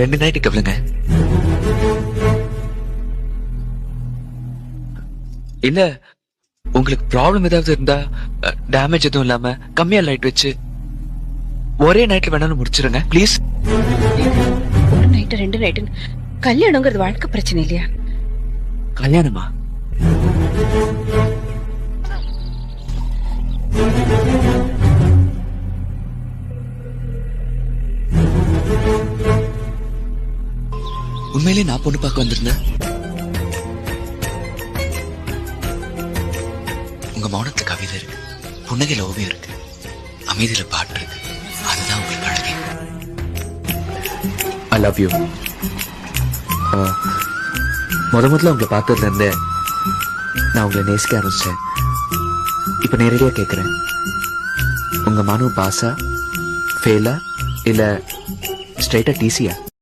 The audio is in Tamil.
2 நைட்டுக்கு எவ்வளவுங்க? இல்ல உங்களுக்கு ப்ராப்ளம் ஏதாவது இருந்தா டேமேஜ் எதுவும் இல்லாம கம்மியா லைட் வச்சு ஒரே நைட்ல வேணாலும் முடிச்சிருங்க ப்ளீஸ். ஒரு நைட்டு 2 நைட்டு கல்யாணங்கிறது வாழ்க்கை பிரச்சனை இல்லையா? கல்யாணமா? உண்மையிலே நான் பொண்ணு பார்க்க வந்திருந்தேன். உங்க மௌனத்துல கவிதை இருக்கு, புன்னகையில ஓவியம் இருக்கு, அமைதியில பாட்டு இருக்கு. அதுதான் உங்களுக்கு அழகே. I love you. முதல்ல உங்களை பார்த்ததுல இருந்தே நான் உங்களை நேசிக்க ஆரம்பிச்சேன். இப்ப நேரடியா கேக்குறேன், உங்க மனு பாசா ஃபெயிலா இல்ல ஸ்ட்ரைட்டா டிசியா?